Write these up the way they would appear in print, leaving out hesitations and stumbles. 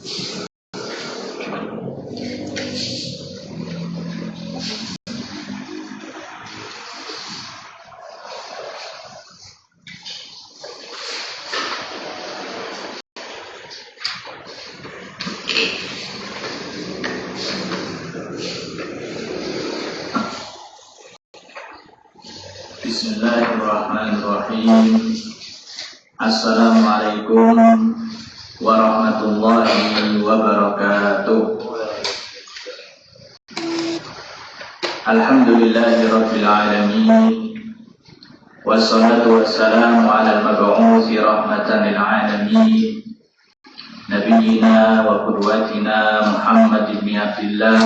Bismillahirrahmanirrahim. Assalamualaikum warahmatullahi wabarakatuh. Alhamdulillahirabbil alamin. Wassalatu wassalamu ala al-mab'uuthi rahmatan lil alamin. Nabiyyina wa qudwatina Muhammad ibn Abdillah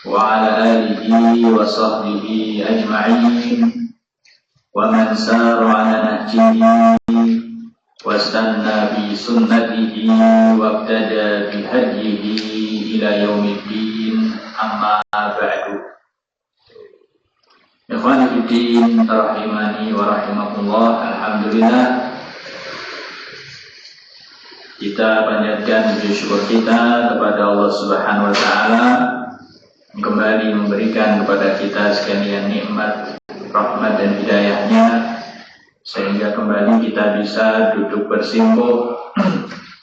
wa ala alihi wa sahbihi ajma'in. Wa man sara ala nahjihi wastanna bi sunnatihi wabtada bi hadyihi ila yaumiddin, amma ba'du. Ikhwani fiddin rahimani wa rahimakumullah. Alhamdulillah, kita panjatkan puji syukur kita kepada Allah Subhanahu wa taala kembali memberikan kepada kita sekalian nikmat, rahmat dan hidayahnya, sehingga kembali kita bisa duduk bersimpuh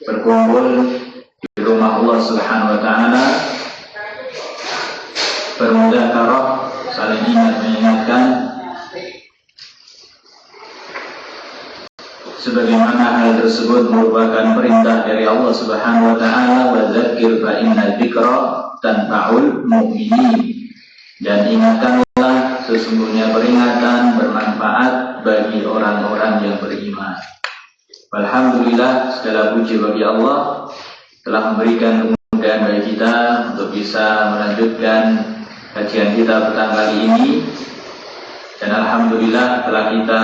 berkumpul di rumah Allah Subhanahu wa taala, bermudzakarah, saling ingat mengingatkan, sebagaimana hal tersebut merupakan perintah dari Allah Subhanahu wa taala, wa dzakir fa inna dzikra tanfa'ul mu'minin, dan ingatkanlah, sesungguhnya peringatan bermanfaat bagi orang-orang yang beriman. Alhamdulillah, segala puji bagi Allah telah memberikan kemudahan bagi kita untuk bisa melanjutkan kajian kita petang kali ini. Dan alhamdulillah telah kita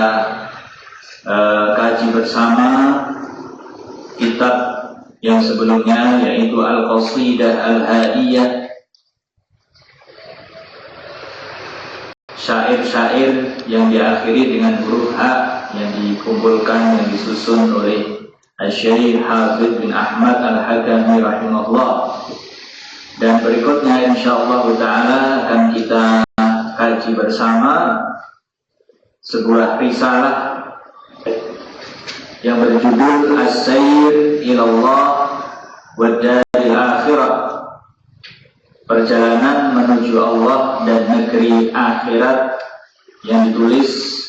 kaji bersama kitab yang sebelumnya, yaitu Al-Qasidah Al-Hadiyah, syair-syair yang diakhiri dengan huruf H, yang dikumpulkan, yang disusun oleh Asy-Syaikh Hafidz bin Ahmad Al-Hakami rahimahullah. Dan berikutnya insyaallah taala akan kita kaji bersama sebuah risalah yang berjudul As-Sayr Ilallah wa Daril Akhirah, perjalanan menuju Allah dan negeri akhirat, yang ditulis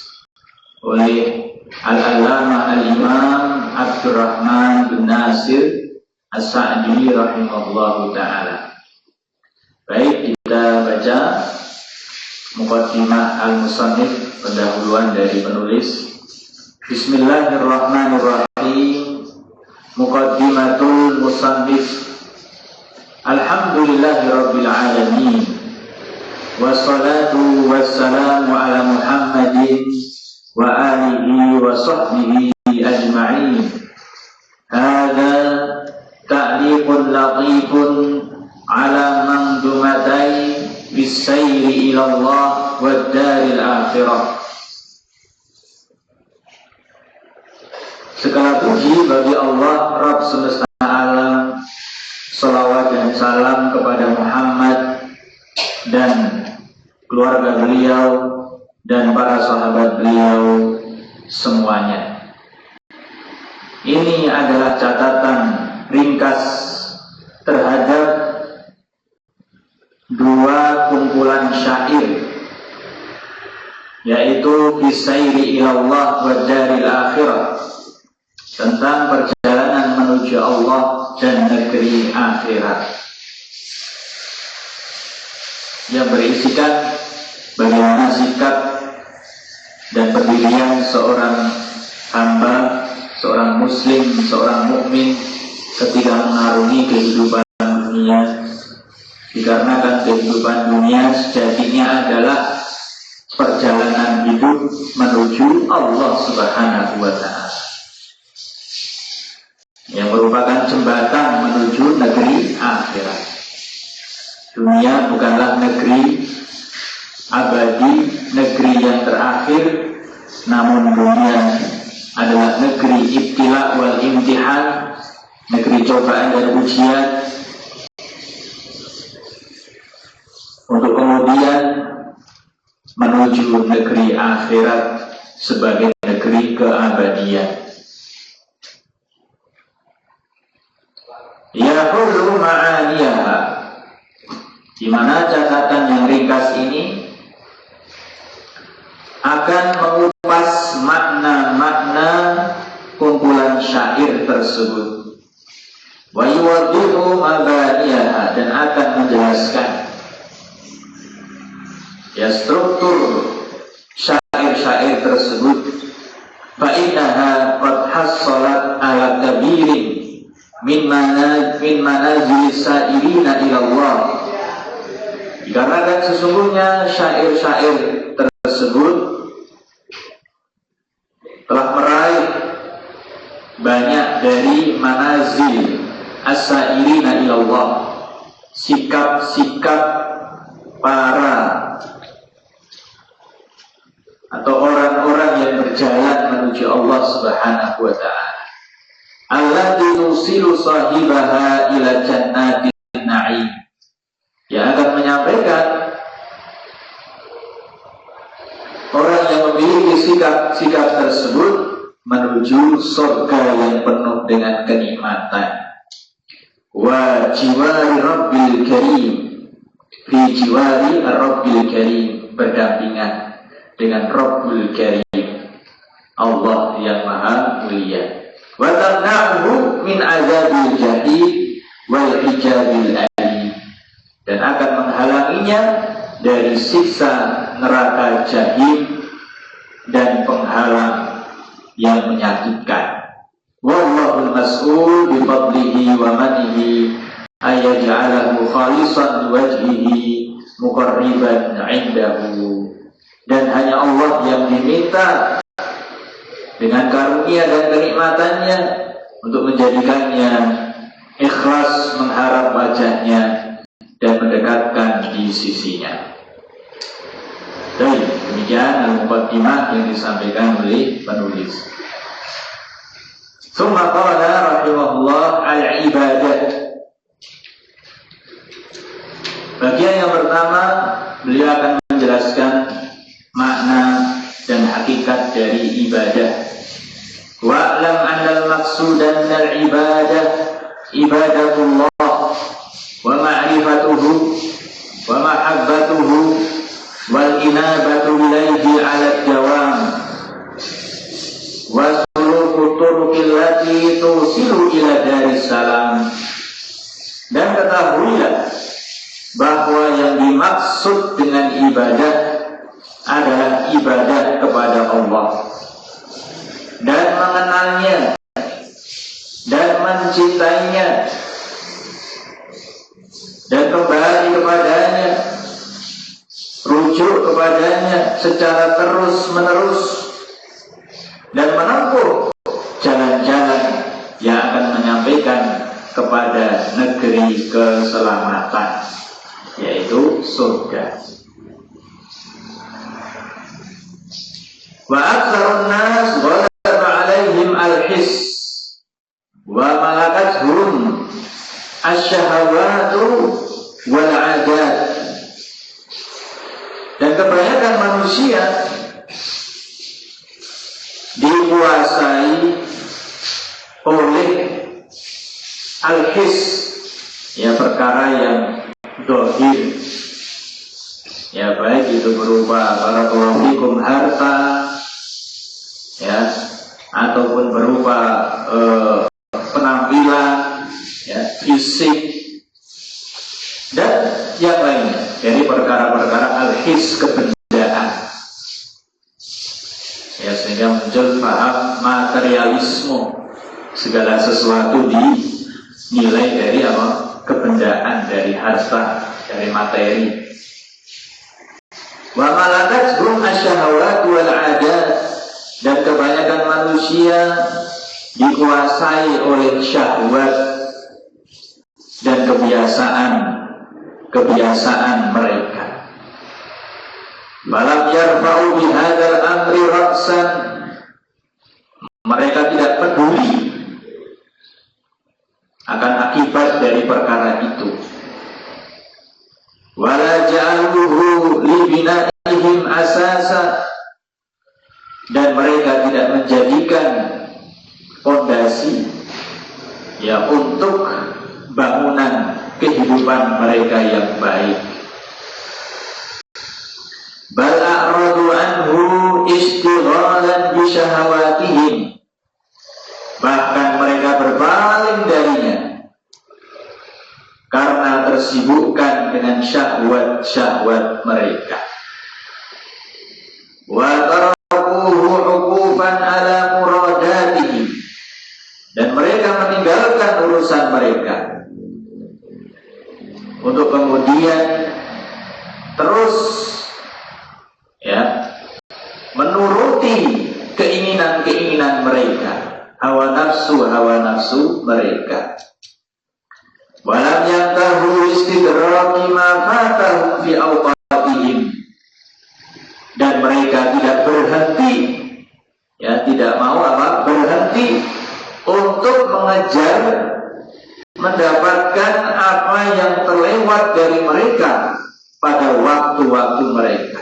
oleh Al-Allamah Al-Imam Abdurrahman bin Nasir As-Sa'di rahimahullahu ta'ala. Baik, kita baca Muqaddimah Al-Musannif, pendahuluan dari penulis. Bismillahirrahmanirrahim. Muqaddimatul Musannif. Alhamdulillahirabbil alamin. Wassalatu wassalamu ala Muhammadin wa alihi wa sahbihi ajma'in. Hadza ta'liqun latifun ala mandumatai bis-sayri ila Allah wad daril akhirah. Segala puji bagi Allah, Rabb semesta alam. Salawat dan salam kepada Muhammad dan keluarga beliau dan para sahabat beliau semuanya. Ini adalah catatan ringkas terhadap dua kumpulan syair, yaitu Bisairi ilallah wa daril akhirah, tentang perjalanan menuju Allah dan negeri akhirat, yang berisikan bagaimana sikap dan pendirian seorang hamba, seorang muslim, seorang mukmin ketika mengarungi kehidupan dunia. Dikarenakan kehidupan dunia sejatinya adalah perjalanan hidup menuju Allah Subhanahu wa ta'ala, yang merupakan jembatan menuju negeri akhirat. Dunia bukanlah negeri abadi, negeri yang terakhir, namun dunia adalah negeri ibtila wal imtihan, negeri cobaan dan ujian, untuk kemudian menuju negeri akhirat sebagai negeri keabadian. Yaqulu ma'aniyaha, di mana catatan yang ringkas ini akan mengupas makna-makna kumpulan syair tersebut. Wa yuwaddihu mabaniyaha, dan akan menjelaskan ya struktur syair-syair tersebut. Fa innaha qad hassalat ala kabirin min manazil sa'irina ila Allah, dikarenakan sesungguhnya syair-syair tersebut telah meraih banyak dari manazil as-sa'irina ila Allah, sikap-sikap para atau orang-orang yang berjalan menuju Allah Subhanahu wa ta'ala, allati tusilu sahibaha ila jannatin na'im, yang akan menyampaikan orang yang memiliki sikap-sikap tersebut menuju surga yang penuh dengan kenikmatan. Wa jiwari rabbil karim, fi jiwari rabbil karim, berdampingan dengan Rabbul Karim, Allah yang maha mulia. Wa tamna'uhu min azabil jahim wal hijabil alim, dan akan menghalanginya dari siksa neraka jahim dan penghalang yang menyakitkan. Wallahul mas'ul bi fadlihi wa manihi ayaj'alahu khalisan liwajhihi muqarriban 'indahu, dan hanya Allah yang diminta dengan karunia dan kenikmatannya untuk menjadikannya ikhlas mengharap wajahnya dan mendekatkan di sisinya. Baik, demikian al-muqaddimah yang disampaikan oleh penulis. Tsumma qala rahimahullah al-ibadah. Bagian yang pertama, beliau akan menjelaskan makna dan hakikat dari ibadah. Wa'lam annal maqsudan minal ibadah ibadatullah wa ma'rifatuhu wa mahabbatuhu wal inabatu ilaihi 'ala dawam wa suluku turuqil lati tusilu ila daris salam. Dan ketahuilah bahwa yang dimaksud dengan ibadah adalah ibadah kepada Allah, dan mengenalnya dan mencintainya dan kembali kepadanya, rujuk kepadanya secara terus menerus, dan menempuh jalan-jalan yang akan menyampaikan kepada negeri keselamatan, yaitu surga. Wa aktsarun nas ghalaba 'alaihim al-hiss wa malakathum asy-syahawatu wal 'adat. Dan kebanyakan manusia dikuasai oleh al-hiss, ya perkara yang dohir, ya baik itu berupa barakallahu fikum harta, ya, ataupun berupa penampilan, ya, fisik, dan yang lainnya dari perkara-perkara al-his, kebendaan, ya, sehingga muncul paham materialisme, segala sesuatu dinilai dari apa? Kebendaan, dari harta, dari materi. Wa malakathum asy-syahawat wal 'adat, dan kebanyakan manusia dikuasai oleh syahwat dan kebiasaan mereka. Malam yarfa'u bihadzal amri ra'san, mereka tidak peduli akan akibat dari perkara itu. Wala ja'aluhu li binaihim asasa, dan mereka tidak menjadikan fondasi ya untuk bangunan kehidupan mereka yang baik. Bal a'radu anhu istighalan bi syahawatihim, bahkan mereka berpaling darinya karena tersibukkan dengan syahwat-syahwat mereka. Wa tarakuhu 'uqufan ala muradatihi, dan mereka meninggalkan urusan mereka untuk kemudian terus ya menuruti keinginan-keinginan mereka, hawa nafsu mereka. Walam yantahu istidraki ma fatahum fi awqatihim, dan mereka tidak berhenti ya, tidak mau berhenti untuk mengejar mendapatkan apa yang terlewat dari mereka pada waktu-waktu mereka.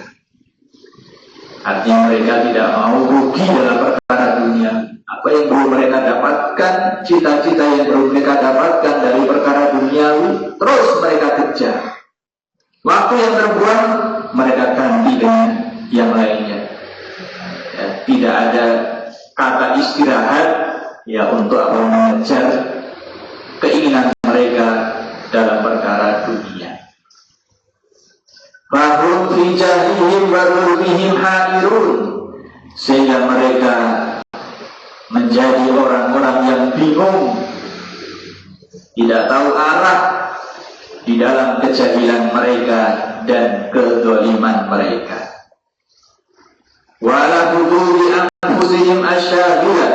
Artinya mereka tidak mau rugi dalam perkara dunia. Apa yang belum mereka dapatkan, cita-cita yang belum mereka dapatkan dari perkara duniawi, terus mereka kejar. Waktu yang terbuang mereka ganti dengan yang lainnya. Ya, tidak ada kata istirahat ya untuk mengejar keinginan mereka dalam perkara dunia. Fahum fi jahlihim wa dhulmihim hairun, sehingga mereka menjadi orang-orang yang bingung, tidak tahu arah di dalam kejahilan mereka dan kezaliman mereka. Wala huduri anfusihim asyahilah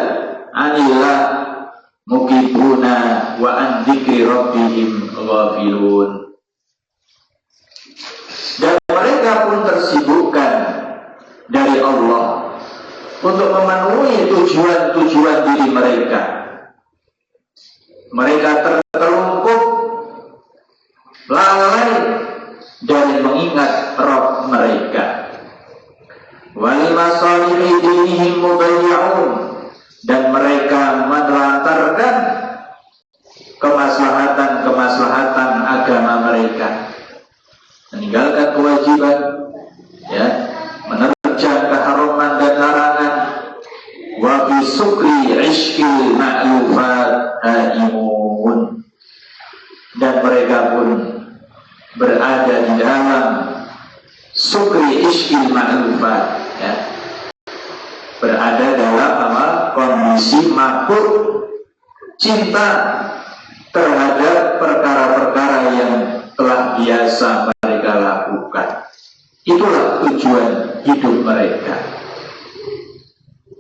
anillah mukibuna wa an dzikri rabbihim ghafilun, dan mereka pun tersibukkan dari Allah untuk memenuhi tujuan-tujuan diri mereka. Mereka tertelungkup, lalai dari mengingat Rabb mereka. Walimasalihi dinihim mubayyi'un, dan mereka menelantarkan kemaslahatan agama mereka, meninggalkan kewajiban ya, menerjang keharaman dan larangan. Wa fi sukri ishqil ma'lufat haimun, dan mereka pun berada di dalam sukri ishqil ma'lufat ya, berada dalam kondisi mabuk cinta terhadap perkara-perkara yang telah biasa mereka lakukan. Itulah tujuan hidup mereka.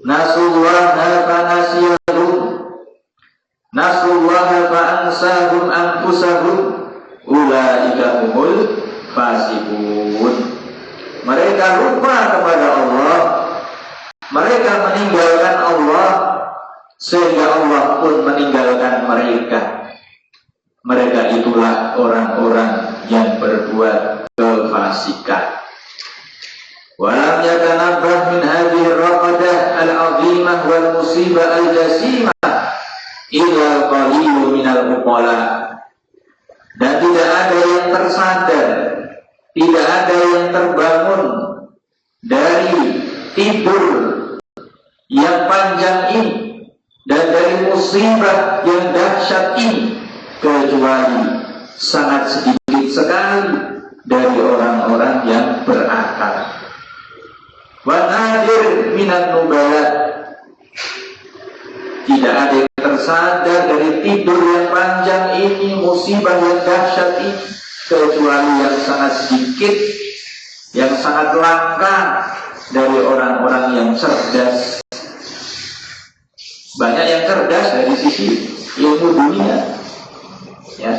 Nasullaha fa nasiyahum, nasullaha fa ansahum anfusahum, ulaika humul fasiqun. Mereka lupa kepada Allah, mereka meninggalkan Allah, sehingga Allah pun meninggalkan mereka. Mereka itulah orang-orang yang berbuat kefasikan. Walam yatanabbah min hadhihi ar-raqadah al-'azimah wal musibah al-jasimah illa qalilun minal uqala, dan tidak ada yang tersadar, tidak ada yang terbangun dari tidur yang panjang ini dan dari musibah yang dahsyat ini, kecuali sangat sedikit sekali dari orang-orang yang berakal. Wa nadir minan nubala, tidak ada yang tersadar dari tidur yang panjang ini, musibah yang dahsyat ini, kecuali yang sangat sedikit, yang sangat langka dari orang-orang yang cerdas. Banyak yang cerdas dari sisi ilmu dunia ya,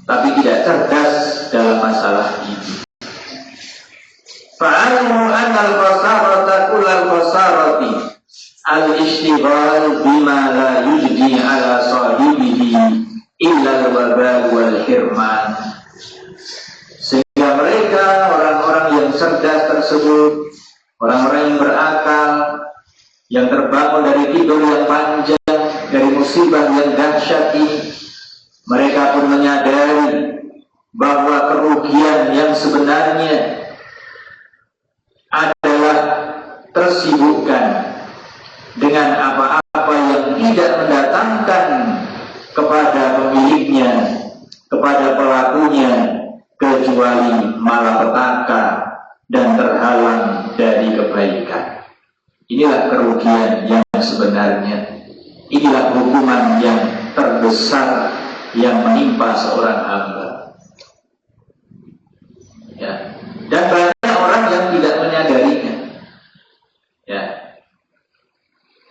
tapi tidak cerdas dalam masalah ini. Fa'alimu annal qasarata kullal qasarati al-ishtighal bima la yujdi ala sahibihi tidur yang panjang, dari musibah yang dahsyat ini, mereka pun menyadari bahwa kerugian yang sebenarnya adalah tersibukkan dengan apa-apa yang tidak mendatangkan kepada pemiliknya, kepada pelakunya, kecuali malapetaka dan terhalang dari kebaikan. Inilah kerugian yang sebenarnya. Inilah hukuman yang terbesar yang menimpa seorang hamba. Ya. Dan banyak orang yang tidak menyadarinya. Ya.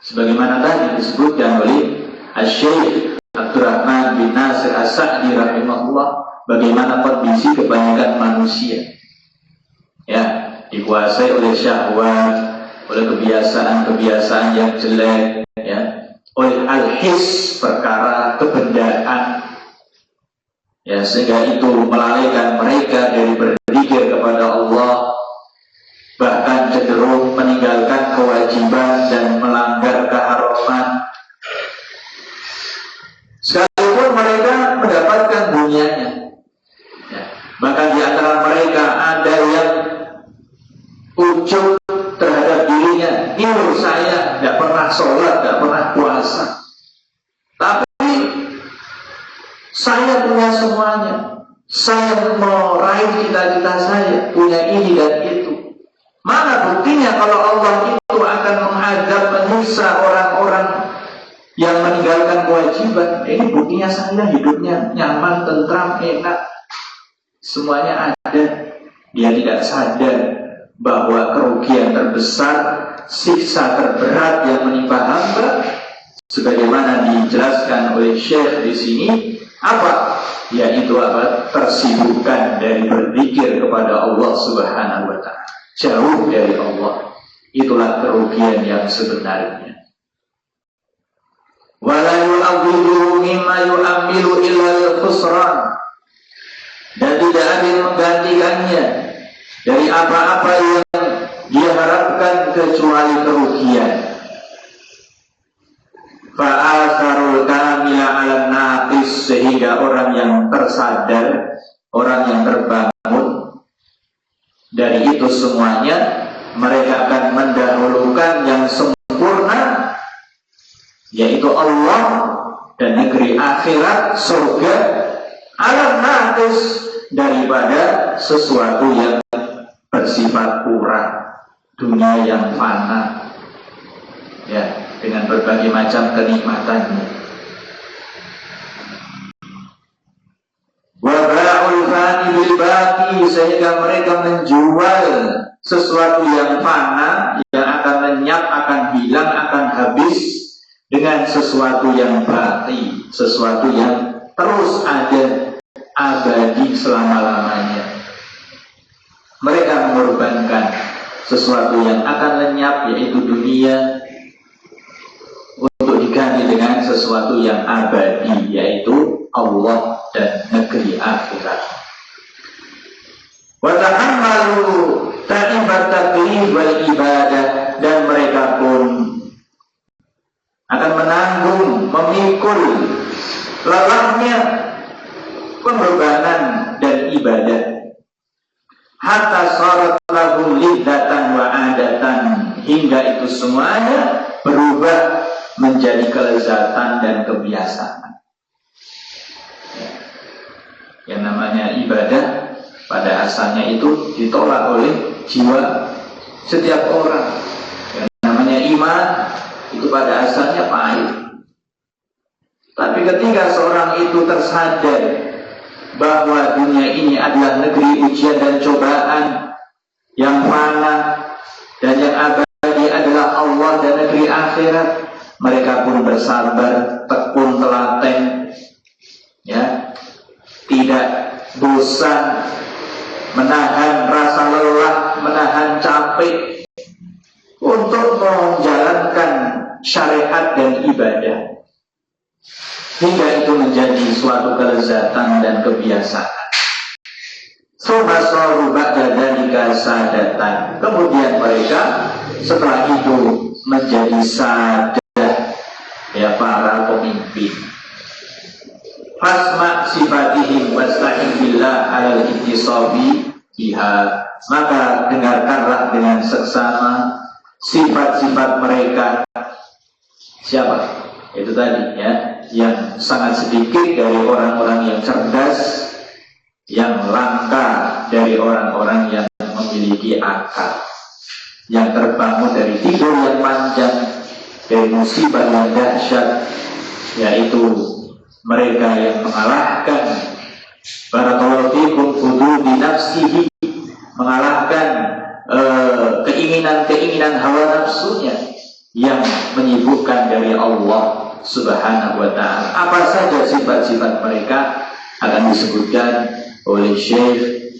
Sebagaimana tadi disebutkan oleh Asy-Syaikh Abdurrahman bin Nasir As-Sa'di rahimahullah, bagaimana kondisi kebanyakan manusia. Ya, dikuasai oleh syahwat, oleh kebiasaan-kebiasaan yang jelek, ya, oleh al-his, perkara kebendaan, ya, sehingga itu melalaikan mereka dari berzikir kepada Allah, bahkan cenderung meninggalkan kewajiban dan melanggar keharaman, sekalipun mereka mendapatkan dunianya. Ya, bahkan di antara mereka ada yang ujub terhadap dirinya, ini saya tidak pernah sholat, tidak pernah puasa, tapi saya punya semuanya. Saya mau raih cita-cita saya, punya ini dan itu. Mana buktinya kalau Allah itu akan menghadap, menyiksa orang-orang yang meninggalkan kewajiban? Ini buktinya saya hidupnya nyaman, tentram, enak, semuanya ada. Dia tidak sadar bahwa kerugian terbesar, siksa terberat yang menimpa hamba, sebagaimana dijelaskan oleh Syekh di sini, apa? Yaitu apa? Tersibukkan dari berzikir kepada Allah Subhanahu wa Ta'ala, jauh dari Allah. Itulah kerugian yang sebenarnya. Wala yu'awwidu mimma yu'ammilu illa al-khusran, dan tidak ada yang menggantikannya dari apa-apa yang dia harapkan kecuali kerugian. Fa'asarul kamila ala naqis, sehingga orang yang tersadar, orang yang terbangun dari itu semuanya, mereka akan mendahulukan yang sempurna, yaitu Allah dan negeri akhirat, surga, ala naqis, daripada sesuatu yang bersifat kurang, dunia yang fana, ya, dengan berbagai macam kenikmatannya. Wa ba'ul fani bil baqi, sehingga mereka menjual sesuatu yang fana, yang akan lenyap, akan hilang, akan habis, dengan sesuatu yang baqi, sesuatu yang terus ada, abadi selama-lamanya. Mereka mengorbankan sesuatu yang akan lenyap, yaitu dunia, untuk diganti dengan sesuatu yang abadi, yaitu Allah dan negeri akhirat. Wa tahammalu ta'ibat taklif wal ibadah, dan mereka pun akan menanggung, memikul lelahnya pengorbanan dan ibadah, hatta sarat lahum lidzatan wa adatan, hingga itu semuanya berubah menjadi kelezatan dan kebiasaan. Yang namanya ibadah pada asalnya itu ditolak oleh jiwa setiap orang. Yang namanya iman itu pada asalnya pahit. Tapi ketika seorang itu tersadar bahwa dunia ini adalah negeri ujian dan cobaan, yang fana dan yang abadi adalah Allah dan negeri akhirat, mereka pun bersabar, tekun telaten, ya, tidak bosan, menahan rasa lelah, menahan capek, untuk menjalankan syariat dan ibadah, hingga itu menjadi suatu kelezatan dan kebiasaan. Sumasaru ba'da dzalika sadatan, kemudian mereka setelah itu menjadi sadah, muhibbin. Fasma sifatihim wasta'in billah alal ittisabi biha. Maka dengarkanlah dengan seksama sifat-sifat mereka. Siapa? Itu tadi ya, yang sangat sedikit dari orang-orang yang cerdas, yang langka dari orang-orang yang memiliki akal, yang terbangun dari tidur yang panjang, dari musibah yang dahsyat, yaitu mereka yang mengalahkan barakallahu fikum hududi nafsihi, mengalahkan keinginan-keinginan hawa nafsunya yang menyibukkan dari Allah Subhanahu wa ta'ala. Apa saja sifat-sifat mereka akan disebutkan oleh Syekh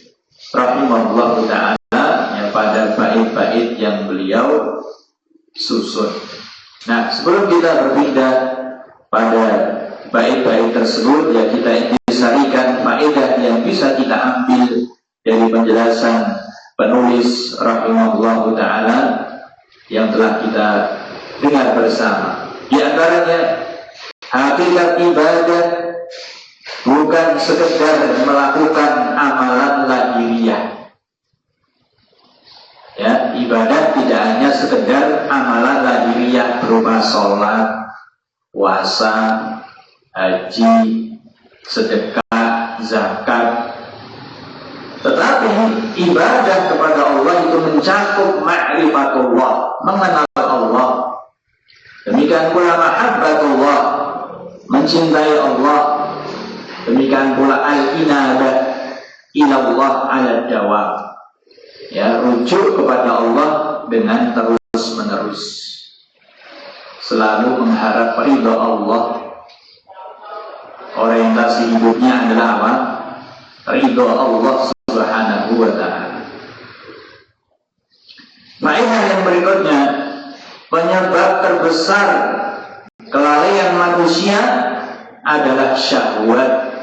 rahimahullah ta'ala ya, pada bait-bait yang beliau susun. Nah, sebelum kita berpindah pada bait-bait tersebut, ya kita intisarikan faedah yang bisa kita ambil dari penjelasan penulis rahimahullah ta'ala yang telah kita dengar bersama. Di antaranya, hakikat ibadah bukan sekedar melakukan amalan lahiriah. Ya, ibadah tidak hanya sekedar amalan lahiriah berupa sholat, puasa, haji, sedekah, zakat. Tetapi ibadah kepada Allah itu mencakup ma'rifatullah, mengenal Allah. Demikian pula mahabbatullah, mencintai Allah. Demikian pula al-inabah ilallah ala dawam, ya, rujuk kepada Allah dengan terus-menerus, selalu mengharap ridha Allah. Orientasi hidupnya adalah apa? Ridha Allah Subhanahu wa ta'ala. Faedah yang berikutnya, penyebab terbesar kelalaian manusia adalah syahwat,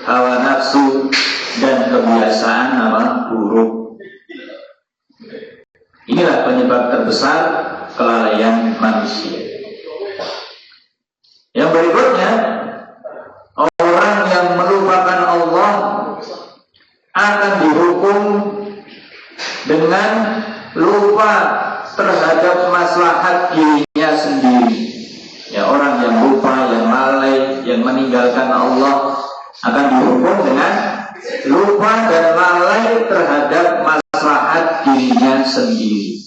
hawa nafsu, dan kebiasaan buruk. Inilah penyebab terbesar kelalaian manusia. Yang berikutnya, orang yang melupakan Allah akan dihukum dengan lupa terhadap maslahat dirinya sendiri. Ya, orang yang lupa, yang lalai, yang meninggalkan Allah akan dihukum dengan lupa dan lalai terhadap maslahat dirinya sendiri.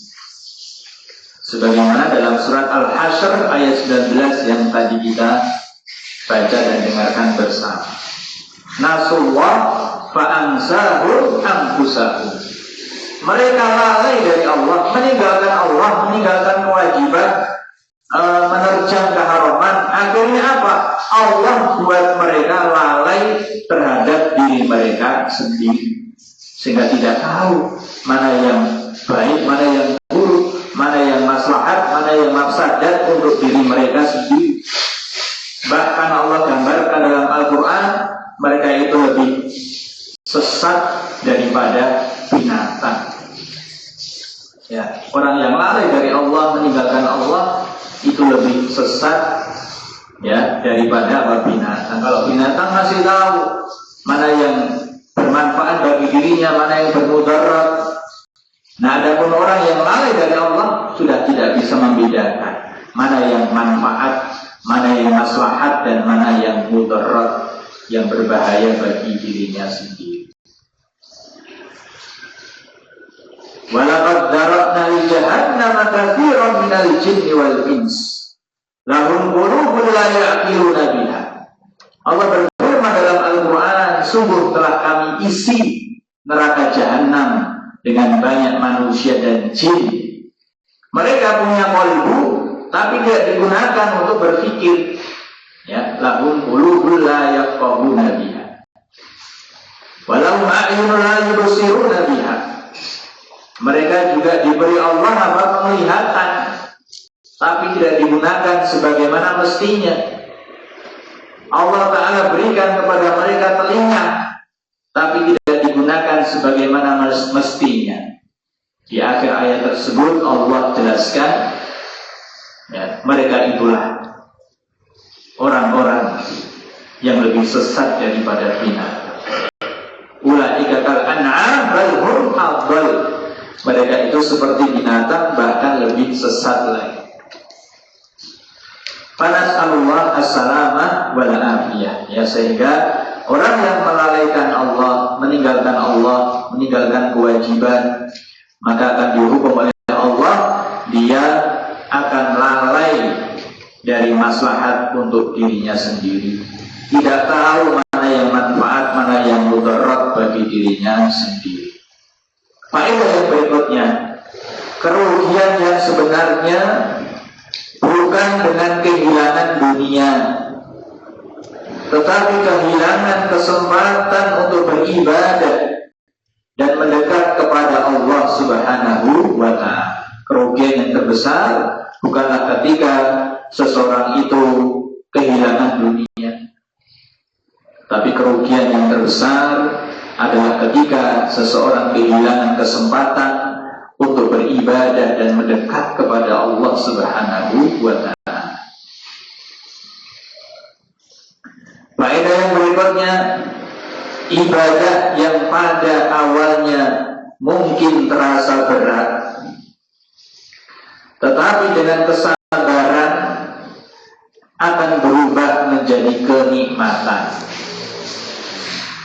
Sebagaimana dalam surat Al-Hasyr ayat 19 yang tadi kita baca dan dengarkan bersama. Nasullah fa'ansahum anfusahum. Mereka lalai dari Allah, meninggalkan kewajiban, menerjang keharaman. Akhirnya apa? Allah buat mereka lalai terhadap diri mereka sendiri, sehingga tidak tahu mana yang baik, mana yang buruk, mana yang maslahat, mana yang mafsadat untuk diri mereka sendiri. Bahkan Allah gambarkan dalam Al-Quran, mereka itu lebih sesat daripada binatang. Ya, orang yang lalai dari Allah, meninggalkan Allah, itu lebih sesat ya daripada binatang. Kalau binatang masih tahu mana yang bermanfaat bagi dirinya, mana yang bermudarat. Nah, adapun orang yang lalai dari Allah sudah tidak bisa membedakan mana yang manfaat, mana yang maslahat, dan mana yang mudarat, yang berbahaya bagi dirinya sendiri. Walaqad darabna li jahannama katsiran minal jinni wal ins lahum qulubun la ya'qiluna biha. Allah berfirman dalam Al-Quran, sungguh telah kami isi neraka jahanam dengan banyak manusia dan jin. Mereka punya qalbu tapi tidak digunakan untuk berpikir. Ya, lahum qulubun la yafqahuna biha wa lahum a'yunun la yubsiruna biha. Mereka juga diberi Allah penglihatan, tapi tidak digunakan sebagaimana mestinya. Allah Ta'ala berikan kepada mereka telinga, tapi tidak digunakan sebagaimana mestinya. Di akhir ayat tersebut Allah jelaskan, ya, mereka itulah orang-orang yang lebih sesat daripada binatang. Ulaika kal an'am bal hum adall. Mereka itu seperti binatang, bahkan lebih sesat lagi. Fanas'alullah as-salamah wal afiyah. Ya, sehingga orang yang melalaikan Allah, meninggalkan kewajiban, maka akan dihukum oleh Allah. Dia akan lalai dari maslahat untuk dirinya sendiri. Tidak tahu mana yang manfaat, mana yang mudarat bagi dirinya sendiri. Faedah yang berikutnya, kerugian yang sebenarnya bukan dengan kehilangan dunia, tetapi kehilangan kesempatan untuk beribadah dan mendekat kepada Allah Subhanahu wa Ta'ala. Kerugian yang terbesar bukanlah ketika seseorang itu kehilangan dunia, tapi kerugian yang terbesar adalah ketika seseorang kehilangan kesempatan untuk beribadah dan mendekat kepada Allah Subhanahu wa Ta'ala. Faedah yang berikutnya, ibadah yang pada awalnya mungkin terasa berat, tetapi dengan kesabaran akan berubah menjadi kenikmatan,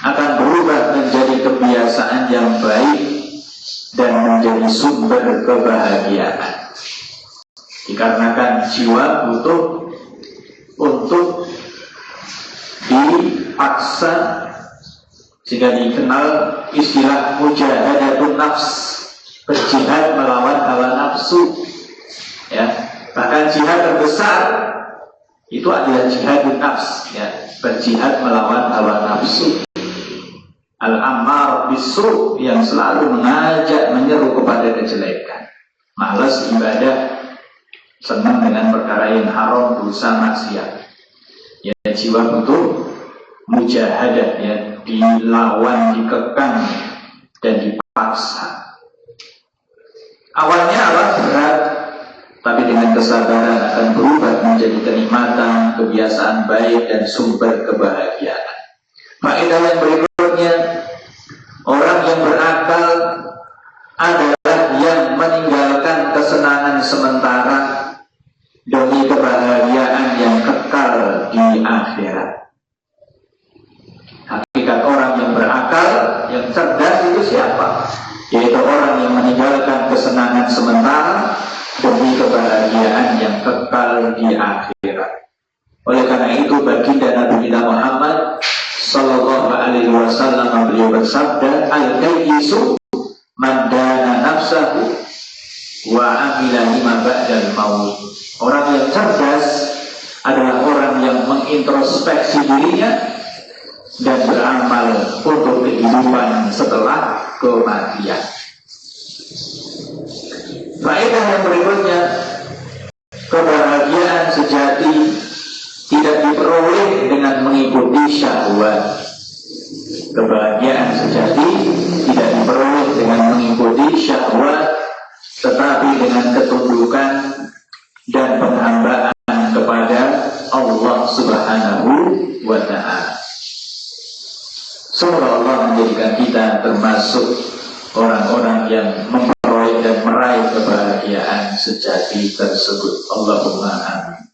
akan berubah menjadi kebiasaan yang baik dan menjadi sumber kebahagiaan. Dikarenakan jiwa butuh untuk dipaksa, sehingga dikenal istilah mujahadatun nafs, berjihad melawan hawa nafsu. Ya, bahkan jihad terbesar itu adalah jihadun nafs, ya, berjihad melawan hawa nafsu. Al-ammar bisu, yang selalu mengajak, menyeru kepada kejelekan, malas ibadah, senang dengan perkara yang haram, dosa, maksiat. Ya, jiwa butuh mujahadah, ya, dilawan, dikekang dan dipaksa. Awalnya Allah berat, tapi dengan kesabaran akan berubah menjadi kenikmatan, kebiasaan baik dan sumber kebahagiaan. Faedah yang berikutnya, orang yang berakal adalah yang meninggalkan kesenangan sementara demi kebahagiaan yang kekal di akhirat. Hakikat orang yang berakal, yang cerdas itu siapa? Yaitu orang yang meninggalkan kesenangan sementara demi kebahagiaan yang kekal di akhirat. Oleh karena itu, baginda Nabi kita Muhammad Sallallahu Alaihi Wasallam beliau bersabda, al-kayyisu man dana nafsahu wa amila lima ba'dal maut. Orang yang cerdas adalah orang yang mengintrospeksi dirinya dan beramal untuk kehidupan setelah kematian. Faedah yang berikutnya, kebahagiaan sejati tidak diperoleh dengan mengikuti syahwat. Kebahagiaan sejati tidak diperoleh dengan mengikuti syahwat, tetapi dengan ketundukan dan penghambaan kepada Allah Subhanahu wa Ta'ala. Semoga Allah menjadikan kita termasuk orang-orang yang memperoleh dan meraih kebahagiaan sejati tersebut. Allahumma amin.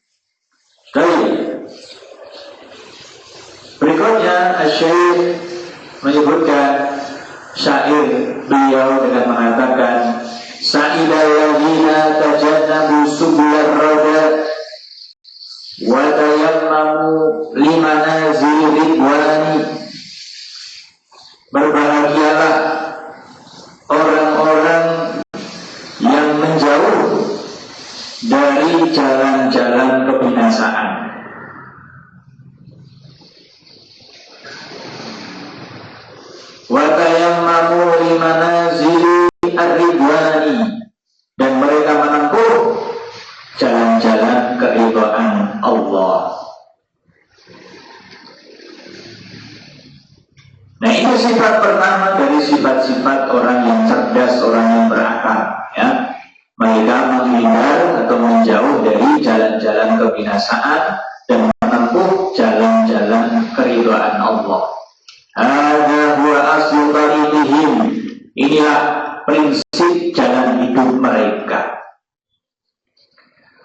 Baik. Berikutnya Asy-Syaikh menyebutkan syair beliau dengan mengatakan, sa'idal ladzina tajannabu subular rada wa tayammamu limanazil ridwani. Berbahagialah orang-orang yang menjauh dari jalan-jalan kebinasaan, wa tayammamu limanazil ar-ridwani, dan mereka menempuh jalan-jalan keridhaan Allah. Nah, itu sifat pertama dari sifat-sifat orang yang cerdas, orang yang berakal, ya. Mereka menghindar atau menjauh dari jalan-jalan kebinasaan dan menempuh jalan-jalan keridhaan Allah. Hadza huwa aslu tariqihim. Inilah prinsip jalan hidup mereka.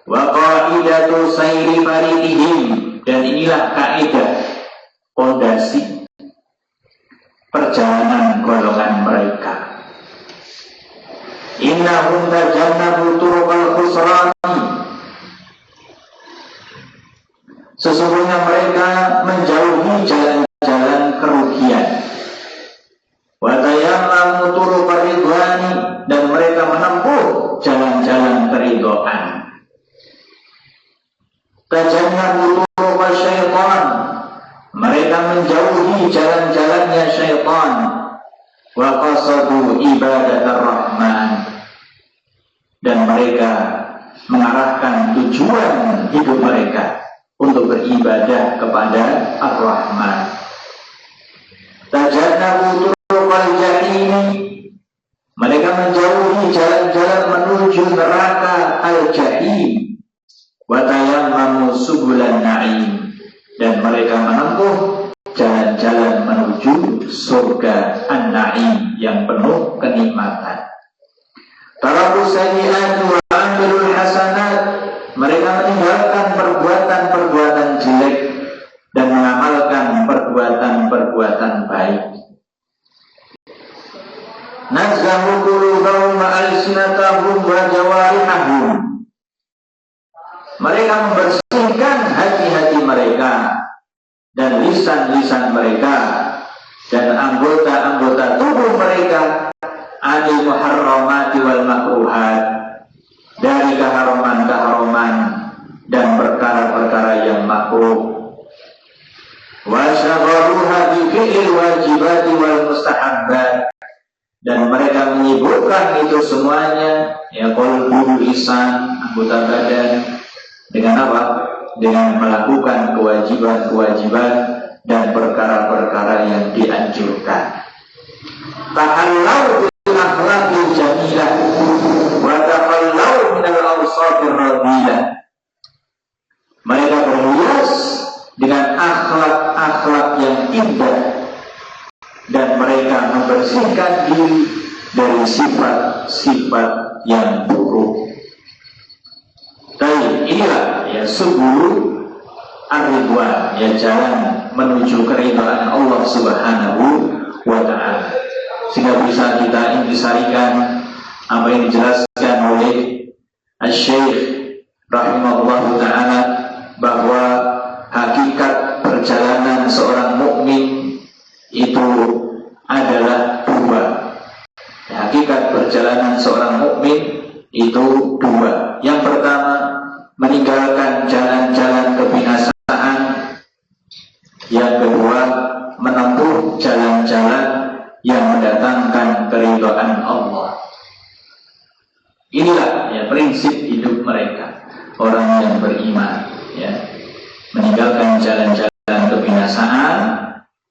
Wa qaidatu sayri faridihim, dan inilah kaidah pondasi perjalanan golongan mereka. Innahum tajannabu turuqal khusrani, sesungguhnya mereka menjauhi jalan-jalan kerugian. Wa tayammamu turuqar ridwani, dan mereka menempuh jalan-jalan keridhaan. Tajannabu turuqal syaitan, mereka menjauhi jalan-jalannya syaitan. Wa qasadu ibadatar rahman, dan mereka mengarahkan tujuan hidup mereka untuk beribadah kepada Ar-Rahman. Tajannabu turuqal jahim, mereka menjauhi jalan-jalan menuju neraka al-jahim. Wa tayammamu subulan na'im, dan mereka menempuh jalan-jalan menuju surga an-na'im yang penuh kenikmatan. Taraku sayyi'ati wa amilul hasanat, mereka meninggalkan perbuatan-perbuatan jelek dan mengamalkan perbuatan-perbuatan baik. Nazzahu qulubahum wa alsinatahum wa jawarihahum, mereka membersihkan hati-hati mereka dan lisan-lisan mereka dan anggota-anggota tubuh mereka anil muharramati wal makruhat, dari keharaman-keharaman dan perkara-perkara yang makruh. Wa syaghaluha bi fi'lil wajibati wal mustahabbat, dan mereka menyibukkan itu semuanya, ya qalbu, lisan, anggota badan, dengan apa? Dengan melakukan kewajiban-kewajiban dan perkara-perkara yang dianjurkan. Tahallau bil akhlaqil jamilah wa taqallau minal awsafir radilah, mereka berhias dengan akhlak-akhlak yang indah dan mereka membersihkan diri dari sifat-sifat yang buruk. Baik, inilah ya subul ar-ridwan, ya jalan menuju keridhaan Allah Subhanahu wa ta'ala. Sehingga bisa kita intisarikan apa yang dijelaskan oleh Asy-Syaikh rahimahullah ta'ala, bahwa hakikat perjalanan seorang mukmin itu adalah dua. Hakikat perjalanan seorang mukmin itu dua. Yang pertama, meninggalkan jalan-jalan kebinasaan. Yang kedua, menempuh jalan-jalan yang mendatangkan keridhaan Allah. Inilah ya prinsip hidup mereka, orang yang beriman, ya, meninggalkan jalan-jalan kebinasaan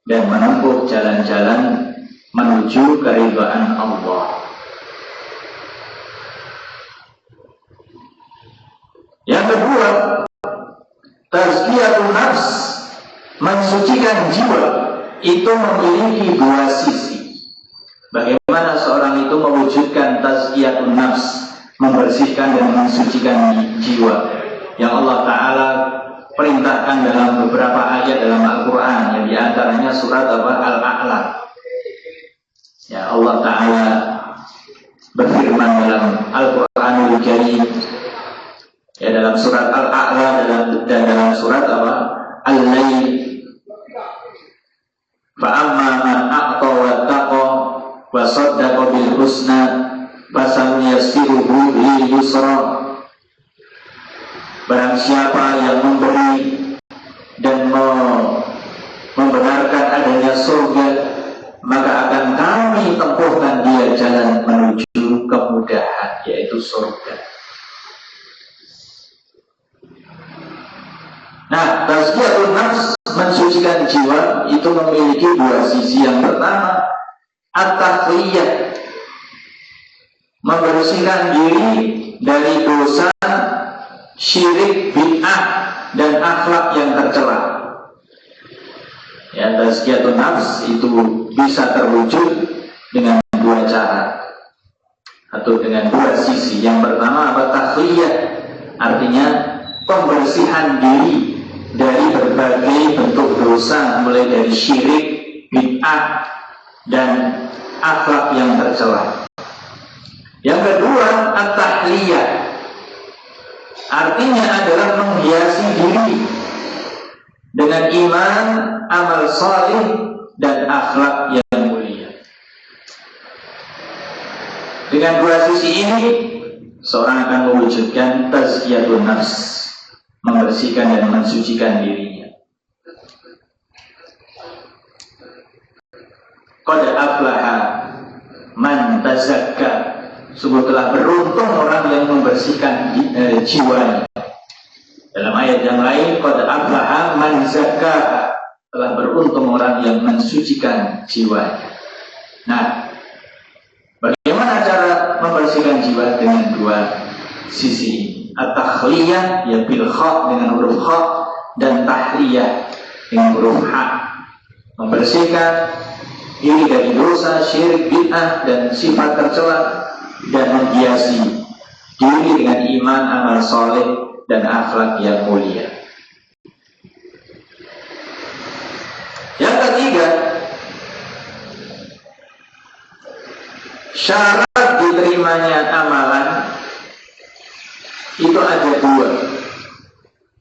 dan menempuh jalan-jalan menuju keridhaan Allah. Yang kedua, tazkiyatun nafs, mensucikan jiwa, itu memiliki dua sisi. Bagaimana seorang itu mewujudkan tazkiyatun nafs, membersihkan dan mensucikan jiwa, yang Allah Ta'ala perintahkan dalam beberapa ayat dalam Al-Quran, yang diantaranya surat Al-A'la. Ya, Allah Ta'ala berfirman dalam Al-Quranul Karim, ya, dalam surat Al-A'la dan dalam surat Al-Lail, fa'amma man a'ta wattaqa wa saddaqa bil husna fasanuyassiruhu lil yusra. Barang siapa yang memberi dan membenarkan adanya surga, maka akan kami tempuhkan dia jalan menuju kemudahan, yaitu surga. Nah, tazkiyatun nafs, mensucikan jiwa, itu memiliki dua sisi. Yang pertama, at-taqiyah, membersihkan diri dari dosa, syirik, bid'ah, dan akhlak yang tercela. Ya, tazkiyatun nafs itu bisa terwujud dengan dua cara atau dengan dua sisi. Yang pertama apa? Takhliyah, artinya pembersihan diri dari berbagai bentuk dosa, mulai dari syirik, bid'ah, dan akhlak yang tercela. Yang kedua, at-tahliyah, artinya adalah menghiasi diri dengan iman, amal saleh, dan akhlak yang mulia. Dengan dua sisi ini, seorang akan mewujudkan tazkiyatun nafs, membersihkan dan mensucikan dirinya. Qad aflaha man tazakka, sungguh telah beruntung orang yang membersihkan jiwanya. Dalam ayat yang lain, qad aflaha man zakkaha, telah beruntung orang yang mensucikan jiwanya. Nah, bagaimana cara membersihkan jiwa? Dengan dua sisi ini. At-takhliyah, ya bil kha, dengan huruf kha, dan tahliyah dengan huruf ha. Membersihkan diri dari dosa, syirik, bid'ah, dan sifat tercela, dan menghiasi diri dengan iman, amal soleh, dan akhlak yang mulia. Yang ketiga, syarat diterimanya amalan itu ada dua.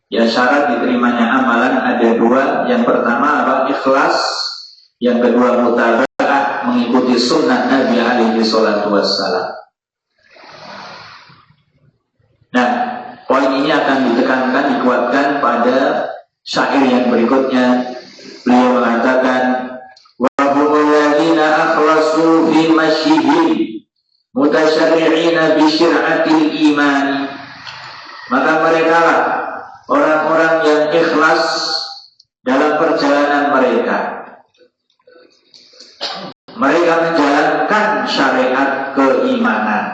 Ya, syarat diterimanya amalan ada dua. Yang pertama apa? Ikhlas. Yang kedua mutaba'ah, mengikuti sunnah Nabi alaihi salatu wassalam. Nah, poin ini akan ditekankan, dikuatkan pada syair yang berikutnya. Beliau mengatakan, wa humul ladzina akhlasu fi masyihim mutasyarri'ina bi syir'atil iman. Maka mereka lah orang-orang yang ikhlas dalam perjalanan mereka. Mereka menjalankan syariat keimanan.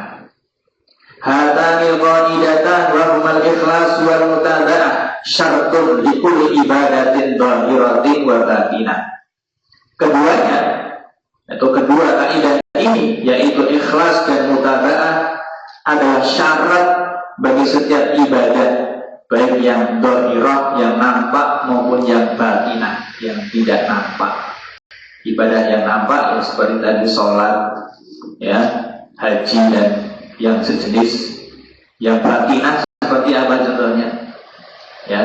Hatanil qaidatan wa humal ikhlas wal mutaba'ah syartun li kulli ibadatin dhahiratin wa batinah. Keduanya, atau kedua kaidah ini, yaitu ikhlas dan mutaba'ah, adalah syarat bagi setiap ibadah, baik yang dhahirah, yang nampak, maupun yang batinah, yang tidak nampak. Ibadah yang nampak, ya seperti tadi sholat, ya, haji, dan yang sejenis. Yang batinah seperti apa contohnya? Ya,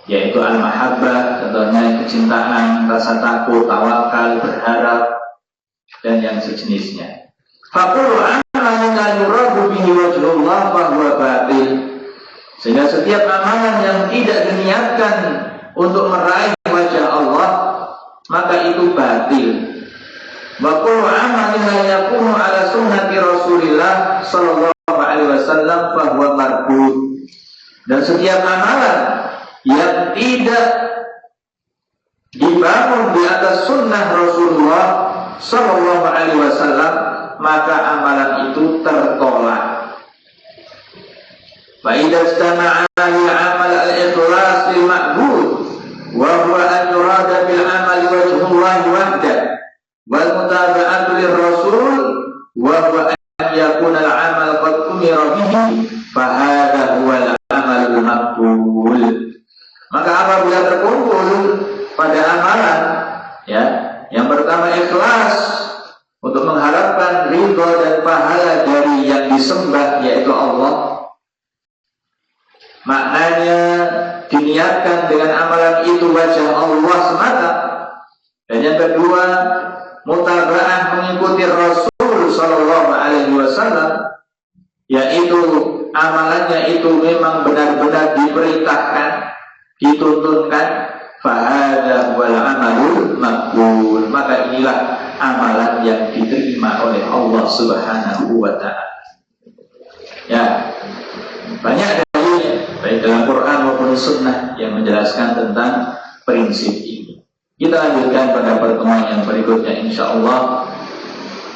yaitu al-mahabbah, contohnya kecintaan, rasa takut, tawakal, berharap, dan yang sejenisnya. Faqulu amalan la yuradu bihi wajhullah fa huwa batil. Sehingga setiap amalan yang tidak diniatkan untuk meraih wajah Allah, maka itu batil. Wa kullu amalin la yakunu ala sunnati Rasulillah sallallahu alaihi wasallam fa huwa mardud. Dan setiap amalan yang tidak dibangun di atas sunnah Rasulullah sallallahu alaihi wasallam, maka amalan itu tertolak. Fa idza istama'a al-amal al-ikhlas lil ma'bud wa huwa an yurada bil amal wajhullah wahda wal mutaba'atu lir rasul wa huwa an yakuna al-amal qad umira bihi fa hadha huwa al-amal al-maqbul. Maka apabila terkumpul pada amalan, ya, yang pertama ikhlas untuk mengharapkan ridha dan pahala dari yang disembah, yaitu Allah. Maknanya diniatkan dengan amalan itu wajah Allah semata. Dan yang kedua, mutaba'ah, mengikuti Rasul sallallahu alaihi wasallam, yaitu amalannya itu memang benar-benar diperintahkan, dituntunkan. Fahada wal amalul maqbul. Maka inilah amalan yang diterima oleh Allah Subhanahu wa ta'ala. Ya, banyak dalilnya, baik dalam Quran maupun Sunnah, yang menjelaskan tentang prinsip ini. Kita lanjutkan pada pertemuan yang berikutnya insyaallah.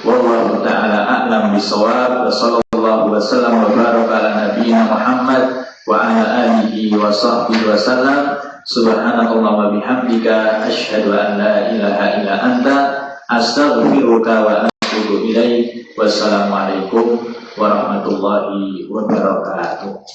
Wallahu ta'ala a'lam bishawab. Wa sallallahu wa sallam wa baraka ala nabiyyina Muhammad wa ala alihi wa wa sahbihi wasallam. Subhanakallahumma bihamdika asyhadu an la ilaha illa anta astaghfiruka wa atubu ilaik. Wassalamualaikum warahmatullahi wabarakatuh.